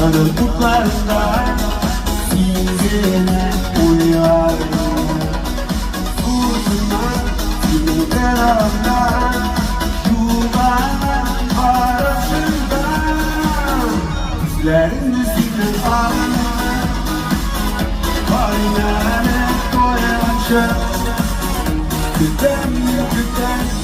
Dünyanın kutlarında sizine uyarım. Fırtına gibi karanlıkta yuvarlan arasında bizlerin üstünden ağlar. Kaynağına koyacak Güten güten